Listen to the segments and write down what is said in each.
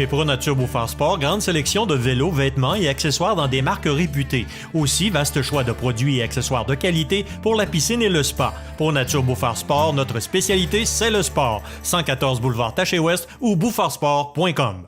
Chez ProNature Bouffard Sport, grande sélection de vélos, vêtements et accessoires dans des marques réputées. Aussi, vaste choix de produits et accessoires de qualité pour la piscine et le spa. ProNature Bouffard Sport, notre spécialité, c'est le sport. 114 boulevard Taché-Ouest ou bouffardsport.com.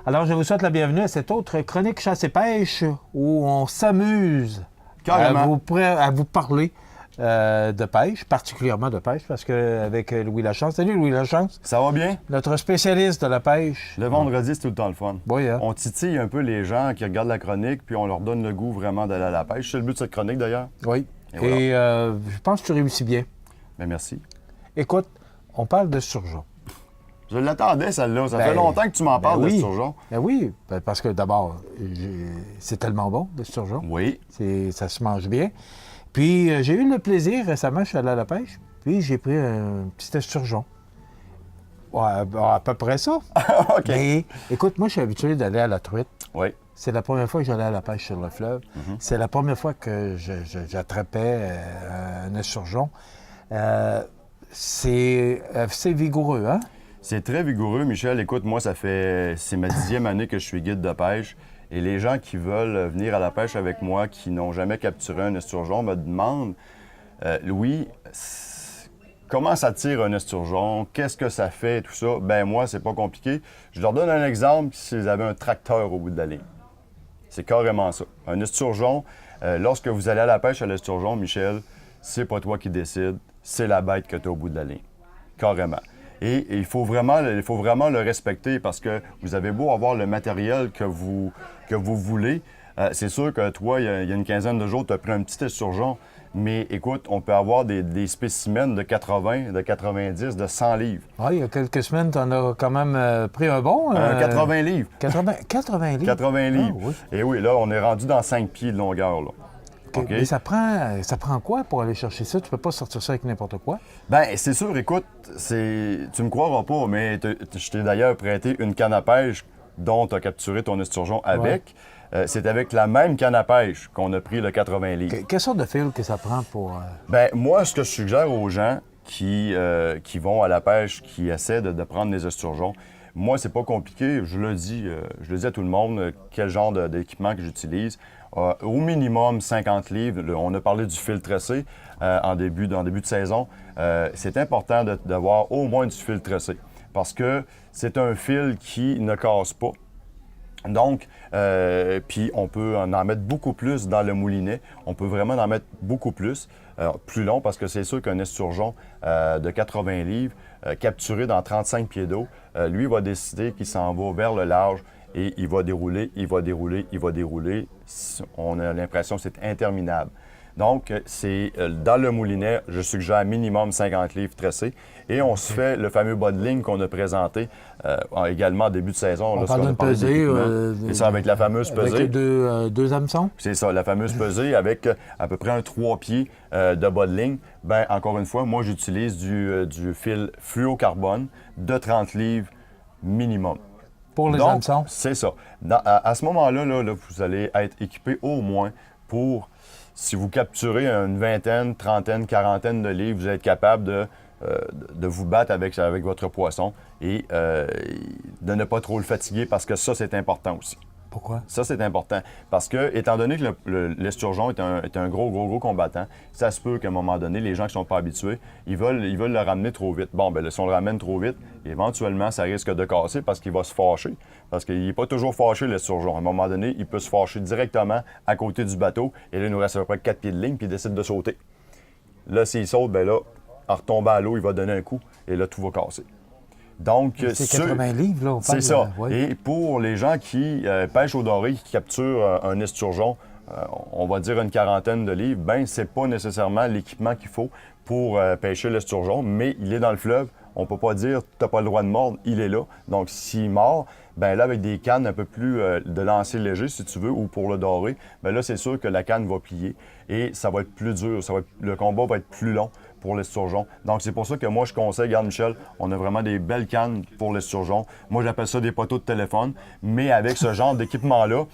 Alors, je vous souhaite la bienvenue à cette autre chronique chasse et pêche où on s'amuse à vous parler de pêche, particulièrement de pêche, parce qu'avec Louis Lachance. Salut Louis Lachance. Ça va bien? Notre spécialiste de la pêche. Le vendredi, c'est tout le temps le fun. Oui, hein? On titille un peu les gens qui regardent la chronique, puis on leur donne le goût vraiment d'aller à la pêche. C'est le but de cette chronique, d'ailleurs. Oui. Et voilà. Je pense que tu réussis bien. Bien, merci. Écoute, on parle de surgeon. Je l'attendais, celle-là. Ça fait longtemps que tu m'en parles de surgeon. Ben oui, parce que d'abord, c'est tellement bon, le surgeon. Oui. Ça se mange bien. Puis, j'ai eu le plaisir récemment, je suis allé à la pêche, puis j'ai pris un petit esturgeon. Ouais, à peu près ça. OK. Mais, écoute, moi, je suis habitué d'aller à la truite. Oui. C'est la première fois que j'allais à la pêche sur le fleuve. C'est la première fois que j'attrapais un esturgeon. C'est assez vigoureux, hein? C'est très vigoureux, Michel. Écoute, moi, c'est ma 10e année que je suis guide de pêche. Et les gens qui veulent venir à la pêche avec moi, qui n'ont jamais capturé un esturgeon, me demandent, Louis, comment ça tire un esturgeon? Qu'est-ce que ça fait? Tout ça. Ben moi, c'est pas compliqué. Je leur donne un exemple si vous avez un tracteur au bout de la ligne. C'est carrément ça. Un esturgeon, lorsque vous allez à la pêche à l'esturgeon, Michel, c'est pas toi qui décides, c'est la bête que tu as au bout de la ligne. Carrément. Et il faut vraiment le respecter parce que vous avez beau avoir le matériel que vous voulez. C'est sûr que toi, il y a une quinzaine de jours, tu as pris un petit esturgeon. Mais écoute, on peut avoir des spécimens de 80, de 90, de 100 livres. Oui, il y a quelques semaines, tu en as quand même pris un bon. 80 livres. 80 livres? 80 livres. Ah, oui. Et oui, là, on est rendu dans 5 pieds de longueur, là. Okay. Mais ça prend quoi pour aller chercher ça? Tu peux pas sortir ça avec n'importe quoi? Bien, c'est sûr, écoute, tu me croiras pas, mais je t'ai d'ailleurs prêté une canne à pêche dont tu as capturé ton esturgeon avec. Ouais. C'est avec la même canne à pêche qu'on a pris le 80 livres. Quelle sorte de fil que ça prend pour... Bien, moi, ce que je suggère aux gens qui vont à la pêche, qui essaient de prendre des esturgeons, moi, c'est pas compliqué. Je le dis à tout le monde, quel genre d'équipement que j'utilise. Au minimum 50 livres. On a parlé du fil tressé en début de saison. C'est important d'avoir au moins du fil tressé parce que c'est un fil qui ne casse pas. Donc, puis on peut en mettre beaucoup plus dans le moulinet. On peut vraiment en mettre beaucoup plus. Plus long parce que c'est sûr qu'un esturgeon de 80 livres capturé dans 35 pieds d'eau, lui va décider qu'il s'en va vers le large. Et il va dérouler, il va dérouler, il va dérouler. On a l'impression que c'est interminable. Donc, c'est dans le moulinet, je suggère minimum 50 livres tressés. Et on se fait le fameux bas de ligne qu'on a présenté également en début de saison. On parle d'une pesée. C'est ça, avec la fameuse pesée. Avec deux hameçons? C'est ça, la fameuse pesée avec à peu près un 3 pieds de bas de ligne. Bien, encore une fois, moi, j'utilise du fil fluocarbone de 30 livres minimum. Pour les hameçons? C'est ça. À ce moment-là, vous allez être équipé au moins pour, si vous capturez une vingtaine, trentaine, quarantaine de livres, vous allez être capable de vous battre avec votre poisson et de ne pas trop le fatiguer parce que ça, c'est important aussi. Pourquoi? Ça, c'est important. Parce que, étant donné que l'esturgeon est un gros combattant, ça se peut qu'à un moment donné, les gens qui ne sont pas habitués, ils veulent le ramener trop vite. Bon, bien, si on le ramène trop vite, éventuellement, ça risque de casser parce qu'il va se fâcher. Parce qu'il n'est pas toujours fâché, l'esturgeon. À un moment donné, il peut se fâcher directement à côté du bateau. Et là, il nous reste à peu près 4 pieds de ligne, puis il décide de sauter. Là, s'il saute, bien là, en retombant à l'eau, il va donner un coup. Et là, tout va casser. Donc, c'est 80 livres, là. C'est ça. Et pour les gens qui pêchent au doré, qui capturent un esturgeon, on va dire une quarantaine de livres, bien, c'est pas nécessairement l'équipement qu'il faut pour pêcher l'esturgeon, mais il est dans le fleuve. On peut pas dire « t'as pas le droit de mordre », il est là. Donc, s'il mord, bien là, avec des cannes un peu plus de lancer léger, si tu veux, ou pour le doré, bien là, c'est sûr que la canne va plier et ça va être plus dur. Le combat va être plus long pour l'esturgeon. Donc, c'est pour ça que moi, je conseille, regarde, Michel, on a vraiment des belles cannes pour l'esturgeon. Moi, j'appelle ça des poteaux de téléphone, mais avec ce genre d'équipement-là,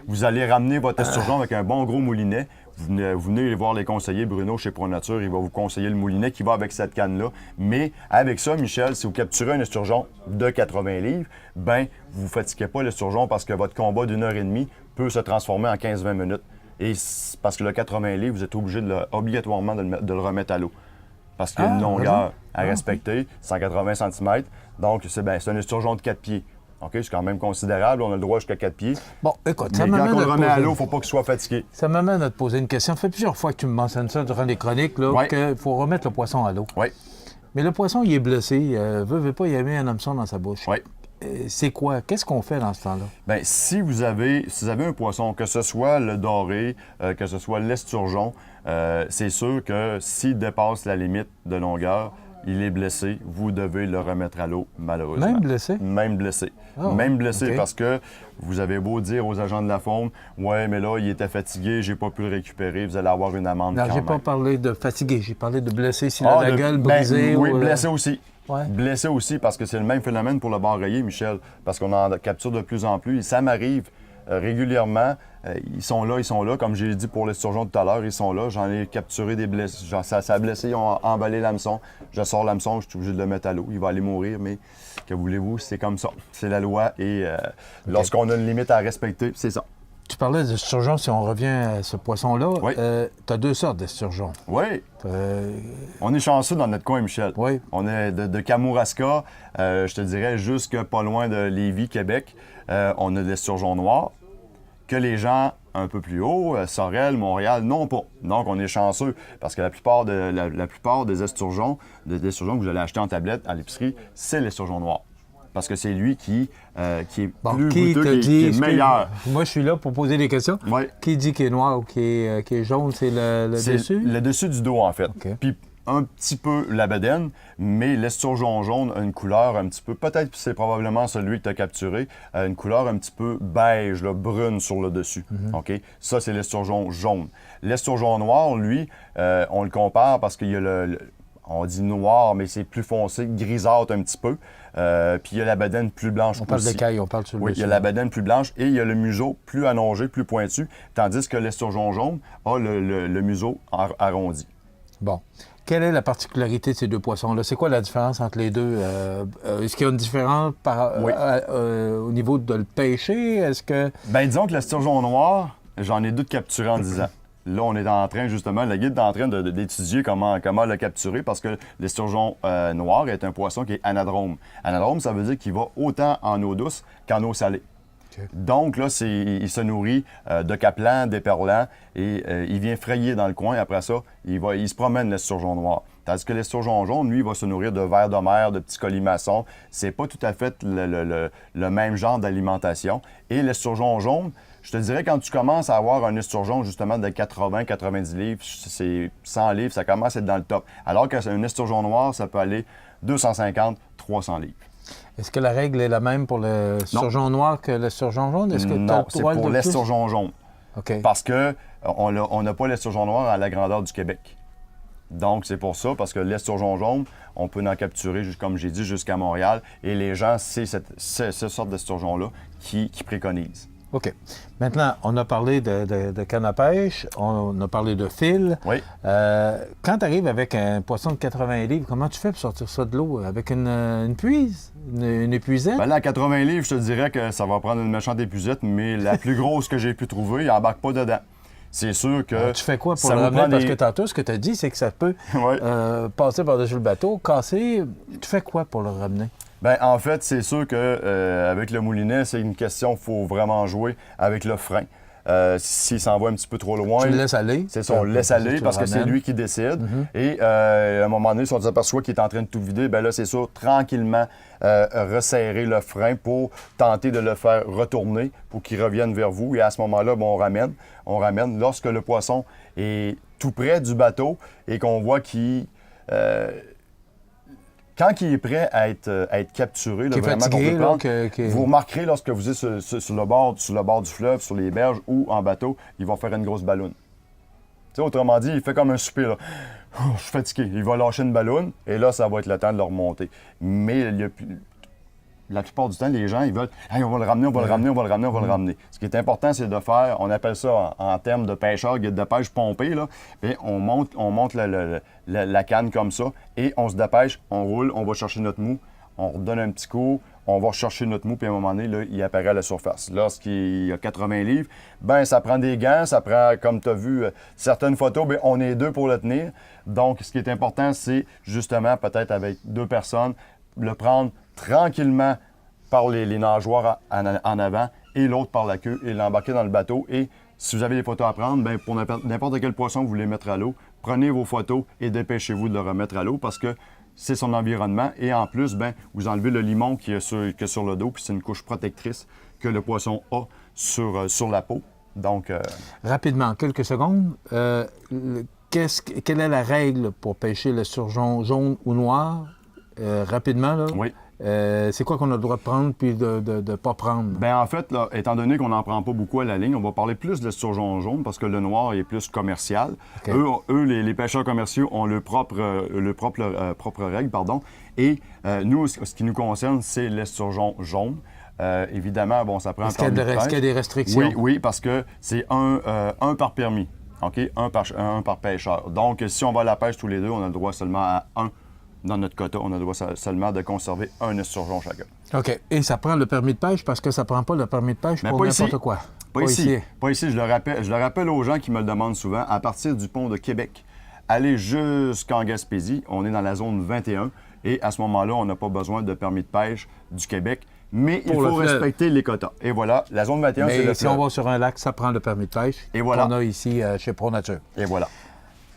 vous allez ramener votre esturgeon avec un bon gros moulinet vous venez voir les conseillers Bruno chez ProNature, il va vous conseiller le moulinet qui va avec cette canne-là. Mais avec ça, Michel, si vous capturez un esturgeon de 80 livres, ben vous ne fatiguez pas l'esturgeon parce que votre combat d'1 h 30 peut se transformer en 15-20 minutes. Et parce que le 80 livres, vous êtes obligé obligatoirement de le remettre à l'eau. Parce qu'il y a une longueur à respecter, 180 cm. Donc, c'est un esturgeon de 4 pieds. OK, c'est quand même considérable. On a le droit jusqu'à 4 pieds. Bon, écoute, mais quand on le remet à l'eau, il ne faut pas qu'il soit fatigué. Ça m'amène à te poser une question. Ça fait plusieurs fois que tu me mentionnes ça durant les chroniques, qu'il faut remettre le poisson à l'eau. Oui. Mais le poisson, il est blessé. Veut pas, il a mis un hameçon dans sa bouche. Oui. C'est quoi? Qu'est-ce qu'on fait dans ce temps-là? Bien, si vous avez un poisson, que ce soit le doré, que ce soit l'esturgeon, c'est sûr que s'il dépasse la limite de longueur, il est blessé, vous devez le remettre à l'eau, malheureusement. Même blessé? Même blessé. Même blessé parce que vous avez beau dire aux agents de la faune, « Ouais, mais là, il était fatigué, j'ai pas pu le récupérer, vous allez avoir une amende Non, quand j'ai même. » pas parlé de fatigué, j'ai parlé de blessé, s'il a la gueule brisée. Oui, ou, blessé aussi. Ouais. Blessé aussi, parce que c'est le même phénomène pour le bar rayé, Michel, parce qu'on en capture de plus en plus. Et ça m'arrive régulièrement. Ils sont là. Comme j'ai dit pour l'esturgeon tout à l'heure, ils sont là. J'en ai capturé des blessés. Ça a blessé, ils ont emballé l'hameçon. Je sors l'hameçon, je suis obligé de le mettre à l'eau. Il va aller mourir, mais que voulez-vous, c'est comme ça. C'est la loi et lorsqu'on a une limite à respecter, c'est ça. Tu parlais d'esturgeon, si on revient à ce poisson-là. Oui. Tu as 2 sortes d'esturgeons. Oui. On est chanceux dans notre coin, Michel. Oui. On est de Kamouraska, je te dirais jusque pas loin de Lévis, Québec. On a de l'esturgeon noir que les gens un peu plus haut, Sorel, Montréal, non pas. Donc, on est chanceux parce que la plupart des esturgeons, que vous allez acheter en tablette à l'épicerie, c'est l'esturgeon noir. Parce que c'est lui qui est plus goûteux, qui est meilleur. Moi, je suis là pour poser des questions. Oui. Qui dit qu'il est noir ou qui est jaune, c'est le dessus? Le dessus du dos, en fait. OK. Puis un petit peu la bedaine, mais l'esturgeon jaune a une couleur un petit peu, peut-être que c'est probablement celui que tu as capturé, une couleur un petit peu beige, là, brune sur le dessus. OK? Ça, c'est l'esturgeon jaune. L'esturgeon noir, lui, on le compare parce qu'il y a on dit noir, mais c'est plus foncé, grisâtre un petit peu. Puis il y a la bedaine plus blanche aussi. On parle d'écaille, on parle sur le Oui, il y a la bedaine plus blanche et il y a le museau plus allongé, plus pointu, tandis que l'esturgeon jaune a le museau arrondi. Bon. Quelle est la particularité de ces 2 poissons-là? C'est quoi la différence entre les deux? Est-ce qu'il y a une différence au niveau de le pêcher? Est-ce que... Bien, disons que l'esturgeon noir, j'en ai 2 de capturés en 10 ans. Là, on est en train, justement, le guide est en train d'étudier comment le capturer parce que l'esturgeon noir est un poisson qui est anadrome. Anadrome, ça veut dire qu'il va autant en eau douce qu'en eau salée. Okay. Donc, là, il se nourrit de capelans, d'éperlans et il vient frayer dans le coin. Après ça, il se promène, l'esturgeon noir. Tandis que l'esturgeon jaune, lui, il va se nourrir de vers de mer, de petits colimaçons. C'est pas tout à fait le même genre d'alimentation. Et l'esturgeon jaune, je te dirais, quand tu commences à avoir un esturgeon, justement, de 80-90 livres, c'est 100 livres, ça commence à être dans le top. Alors qu'un esturgeon noir, ça peut aller 250-300 livres. Est-ce que la règle est la même pour le surgeon noir que le surgeon jaune? Est-ce que non, c'est pour l'esturgeon jaune. Okay. Parce qu'on n'a pas l'esturgeon noir à la grandeur du Québec. Donc, c'est pour ça, parce que l'esturgeon jaune, on peut en capturer, comme j'ai dit, jusqu'à Montréal. Et les gens, c'est cette sorte d'esturgeon-là qui préconisent. OK. Maintenant, on a parlé de canne à pêche, on a parlé de fil. Oui. Quand tu arrives avec un poisson de 80 livres, comment tu fais pour sortir ça de l'eau? Avec une puise? Une épuisette? Bien là, à 80 livres, je te dirais que ça va prendre une méchante épuisette, mais la plus grosse que j'ai pu trouver, il n'embarque pas dedans. C'est sûr que... Alors, tu fais quoi pour le ramener? Parce que tantôt, ce que tu as dit, c'est que ça peut passer par-dessus le bateau, casser. Tu fais quoi pour le ramener? Bien, en fait, c'est sûr qu'avec le moulinet, c'est une question, il faut vraiment jouer avec le frein. S'il s'en va un petit peu trop loin... Tu le laisses aller? C'est ça, on le laisse aller parce que c'est lui qui décide. Et à un moment donné, si on s'aperçoit qu'il est en train de tout vider, bien là, c'est sûr, tranquillement, resserrer le frein pour tenter de le faire retourner pour qu'il revienne vers vous. Et à ce moment-là, bien, on ramène. Lorsque le poisson est tout près du bateau et qu'on voit qu'il... Quand il est prêt à être capturé, là, vraiment fatigué, qu'on peut prendre, vous remarquerez lorsque vous êtes sur le bord du fleuve, sur les berges ou en bateau, il va faire une grosse balloune. Autrement dit, il fait comme un soupir. Là. Oh, je suis fatigué. Il va lâcher une balloune et là, ça va être le temps de le remonter. Mais la plupart du temps, les gens, ils veulent « Hey, on va le ramener, on va le ramener, on va le ramener, on va le ramener ». Ce qui est important, c'est de faire, on appelle ça en termes de pêcheur, guide de pêche pompé, là. Bien, on monte la canne comme ça et on se dépêche, on roule, on va chercher notre mou, on redonne un petit coup, on va chercher notre mou, puis à un moment donné, là, il apparaît à la surface. Lorsqu'il y a 80 livres, bien, ça prend des gants, ça prend, comme tu as vu, certaines photos, bien, on est 2 pour le tenir. Donc, ce qui est important, c'est justement, peut-être avec 2 personnes, le prendre tranquillement par les nageoires en avant et l'autre par la queue et l'embarquer dans le bateau. Et si vous avez des photos à prendre, bien, pour n'importe quel poisson que vous voulez mettre à l'eau, prenez vos photos et dépêchez-vous de le remettre à l'eau parce que c'est son environnement. Et en plus, bien, vous enlevez le limon qui est sur le dos, puis c'est une couche protectrice que le poisson a sur la peau. Donc, rapidement, quelques secondes. Quelle est la règle pour pêcher le surgeon jaune ou noir? Rapidement, là. Oui. C'est quoi qu'on a le droit de prendre puis de ne pas prendre? Bien, en fait, là, étant donné qu'on n'en prend pas beaucoup à la ligne, on va parler plus de l'esturgeon jaune parce que le noir est plus commercial. Okay. Eux les pêcheurs commerciaux ont leur propre règle, pardon. Et nous, ce qui nous concerne, c'est l'esturgeon jaune. Évidemment, bon, ça prend Est-ce qu'il y a des restrictions? Oui, parce que c'est un par permis. OK? Un par pêcheur. Donc, si on va à la pêche tous les deux, on a le droit seulement à un. Dans notre quota, on a le droit seulement de conserver un esturgeon chacun. OK. Et ça prend le permis de pêche parce que ça ne prend pas le permis de pêche pour n'importe quoi. Pas ici. Pas ici. Je le rappelle aux gens qui me le demandent souvent. À partir du pont de Québec, aller jusqu'en Gaspésie, on est dans la zone 21. Et à ce moment-là, on n'a pas besoin de permis de pêche du Québec. Mais il faut respecter les quotas. Et voilà, la zone 21, c'est le fleuve. Si on va sur un lac, ça prend le permis de pêche. Et voilà. Qu'on a ici chez ProNature. Et voilà.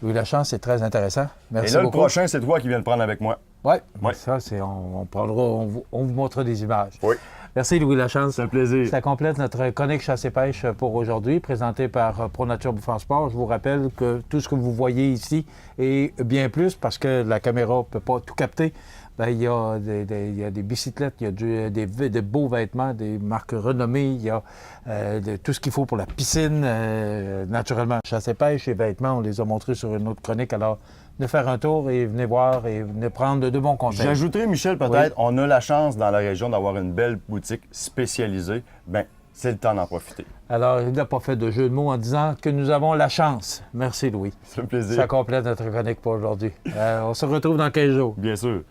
Louis Lachance, c'est très intéressant. Merci Et là, beaucoup. Le prochain, c'est toi qui viens le prendre avec moi. Oui, ouais. Ça, on vous montrera des images. Oui. Merci, Louis Lachance. C'est un plaisir. Ça complète notre chronique chasse et pêche pour aujourd'hui, présentée par ProNature Bouffard Sport. Je vous rappelle que tout ce que vous voyez ici et bien plus, parce que la caméra ne peut pas tout capter, bien, il y a des bicyclettes, il y a des beaux vêtements, des marques renommées, il y a tout ce qu'il faut pour la piscine, naturellement, chasse et pêche, les vêtements, on les a montrés sur une autre chronique, alors venez faire un tour et venez voir et venez prendre de bons conseils. J'ajouterais, Michel, peut-être, on a la chance dans la région d'avoir une belle boutique spécialisée. Bien, c'est le temps d'en profiter. Alors, il n'a pas fait de jeu de mots en disant que nous avons la chance. Merci, Louis. C'est un plaisir. Ça complète notre chronique pour aujourd'hui. On se retrouve dans 15 jours. Bien sûr.